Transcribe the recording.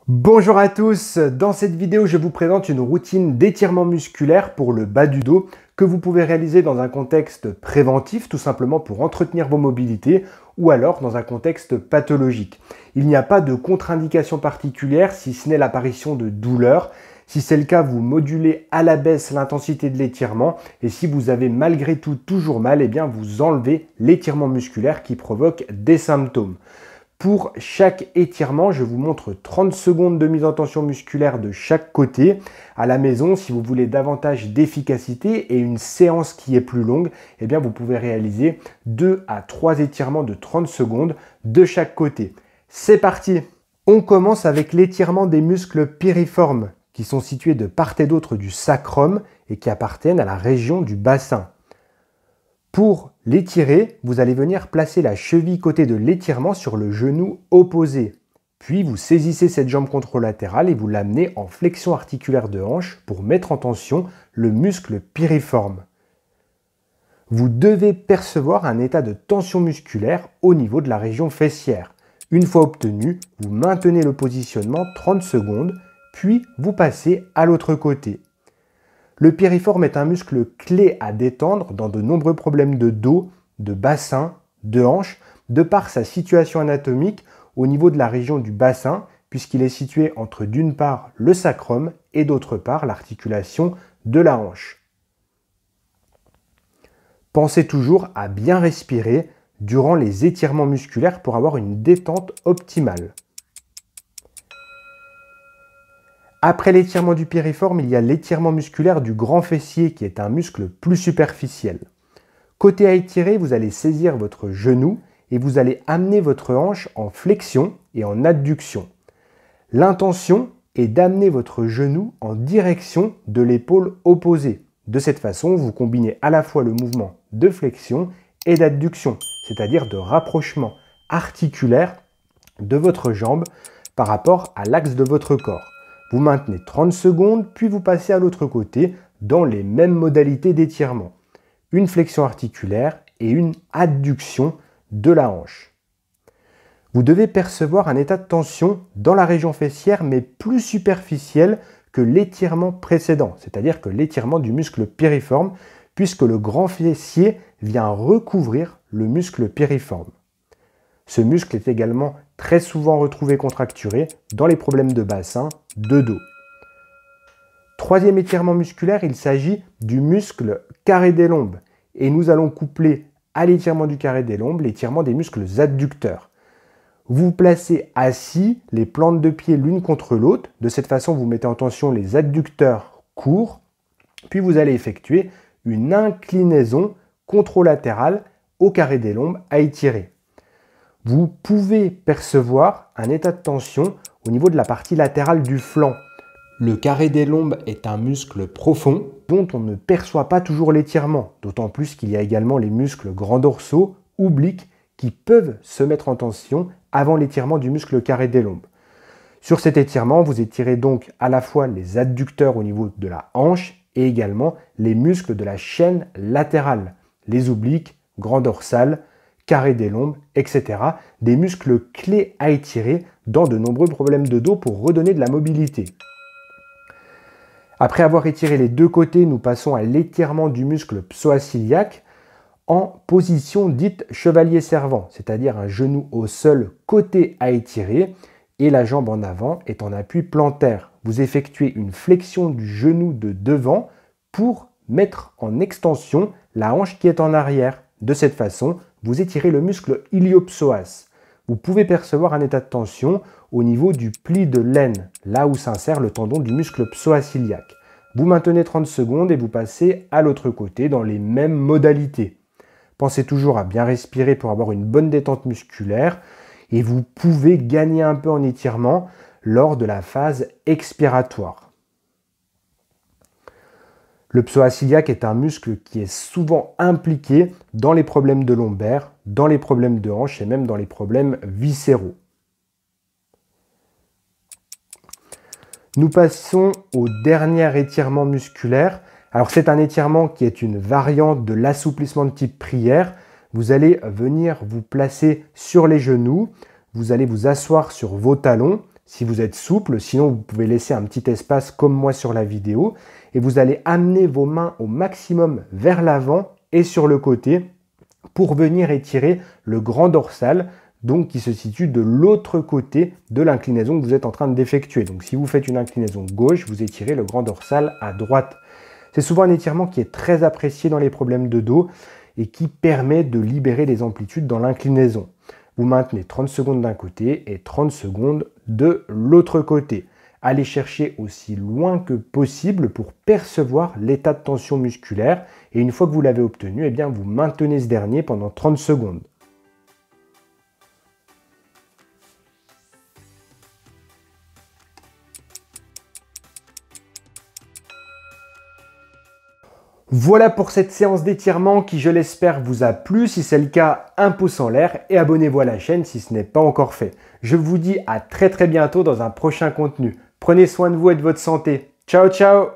Bonjour à tous, dans cette vidéo je vous présente une routine d'étirement musculaire pour le bas du dos que vous pouvez réaliser dans un contexte préventif, tout simplement pour entretenir vos mobilités, ou alors dans un contexte pathologique. Il n'y a pas de contre-indication particulière si ce n'est l'apparition de douleurs. Si c'est le cas, vous modulez à la baisse l'intensité de l'étirement et si vous avez malgré tout toujours mal, eh bien vous enlevez l'étirement musculaire qui provoque des symptômes. Pour chaque étirement, je vous montre 30 secondes de mise en tension musculaire de chaque côté. À la maison, si vous voulez davantage d'efficacité et une séance qui est plus longue, eh bien vous pouvez réaliser 2 à 3 étirements de 30 secondes de chaque côté. C'est parti! On commence avec l'étirement des muscles piriformes qui sont situés de part et d'autre du sacrum et qui appartiennent à la région du bassin. Pour l'étirer, vous allez venir placer la cheville côté de l'étirement sur le genou opposé. Puis vous saisissez cette jambe contralatérale et vous l'amenez en flexion articulaire de hanche pour mettre en tension le muscle piriforme. Vous devez percevoir un état de tension musculaire au niveau de la région fessière. Une fois obtenu, vous maintenez le positionnement 30 secondes, puis vous passez à l'autre côté. Le piriforme est un muscle clé à détendre dans de nombreux problèmes de dos, de bassin, de hanche, de par sa situation anatomique au niveau de la région du bassin, puisqu'il est situé entre d'une part le sacrum et d'autre part l'articulation de la hanche. Pensez toujours à bien respirer durant les étirements musculaires pour avoir une détente optimale. Après l'étirement du piriforme, il y a l'étirement musculaire du grand fessier qui est un muscle plus superficiel. Côté à étirer, vous allez saisir votre genou et vous allez amener votre hanche en flexion et en adduction. L'intention est d'amener votre genou en direction de l'épaule opposée. De cette façon, vous combinez à la fois le mouvement de flexion et d'adduction, c'est-à-dire de rapprochement articulaire de votre jambe par rapport à l'axe de votre corps. Vous maintenez 30 secondes, puis vous passez à l'autre côté dans les mêmes modalités d'étirement. Une flexion articulaire et une adduction de la hanche. Vous devez percevoir un état de tension dans la région fessière, mais plus superficiel que l'étirement précédent, c'est-à-dire que l'étirement du muscle piriforme, puisque le grand fessier vient recouvrir le muscle piriforme. Ce muscle est également très souvent retrouvé contracturé dans les problèmes de bassin, de dos. Troisième étirement musculaire, il s'agit du muscle carré des lombes. Et nous allons coupler à l'étirement du carré des lombes l'étirement des muscles adducteurs. Vous placez assis les plantes de pied l'une contre l'autre. De cette façon, vous mettez en tension les adducteurs courts. Puis vous allez effectuer une inclinaison contralatérale au carré des lombes à étirer. Vous pouvez percevoir un état de tension au niveau de la partie latérale du flanc. Le carré des lombes est un muscle profond dont on ne perçoit pas toujours l'étirement, d'autant plus qu'il y a également les muscles grands dorsaux, obliques, qui peuvent se mettre en tension avant l'étirement du muscle carré des lombes. Sur cet étirement, vous étirez donc à la fois les adducteurs au niveau de la hanche et également les muscles de la chaîne latérale, les obliques, grand dorsal, carré des lombes, etc. Des muscles clés à étirer dans de nombreux problèmes de dos pour redonner de la mobilité. Après avoir étiré les deux côtés, nous passons à l'étirement du muscle psoas-iliaque en position dite chevalier servant, c'est-à-dire un genou au sol côté à étirer et la jambe en avant est en appui plantaire. Vous effectuez une flexion du genou de devant pour mettre en extension la hanche qui est en arrière. De cette façon, vous étirez le muscle iliopsoas. Vous pouvez percevoir un état de tension au niveau du pli de l'aine, là où s'insère le tendon du muscle psoas-iliaque. Vous maintenez 30 secondes et vous passez à l'autre côté dans les mêmes modalités. Pensez toujours à bien respirer pour avoir une bonne détente musculaire et vous pouvez gagner un peu en étirement lors de la phase expiratoire. Le psoas iliaque est un muscle qui est souvent impliqué dans les problèmes de lombaires, dans les problèmes de hanche et même dans les problèmes viscéraux. Nous passons au dernier étirement musculaire. Alors c'est un étirement qui est une variante de l'assouplissement de type prière. Vous allez venir vous placer sur les genoux, vous allez vous asseoir sur vos talons, si vous êtes souple, sinon vous pouvez laisser un petit espace comme moi sur la vidéo et vous allez amener vos mains au maximum vers l'avant et sur le côté pour venir étirer le grand dorsal, donc qui se situe de l'autre côté de l'inclinaison que vous êtes en train d'effectuer. Donc si vous faites une inclinaison gauche, vous étirez le grand dorsal à droite. C'est souvent un étirement qui est très apprécié dans les problèmes de dos et qui permet de libérer les amplitudes dans l'inclinaison. Vous maintenez 30 secondes d'un côté et 30 secondes de l'autre côté. Allez chercher aussi loin que possible pour percevoir l'état de tension musculaire et une fois que vous l'avez obtenu, eh bien vous maintenez ce dernier pendant 30 secondes. Voilà pour cette séance d'étirement qui, je l'espère, vous a plu. Si c'est le cas, un pouce en l'air et abonnez-vous à la chaîne si ce n'est pas encore fait. Je vous dis à très bientôt dans un prochain contenu. Prenez soin de vous et de votre santé. Ciao, ciao!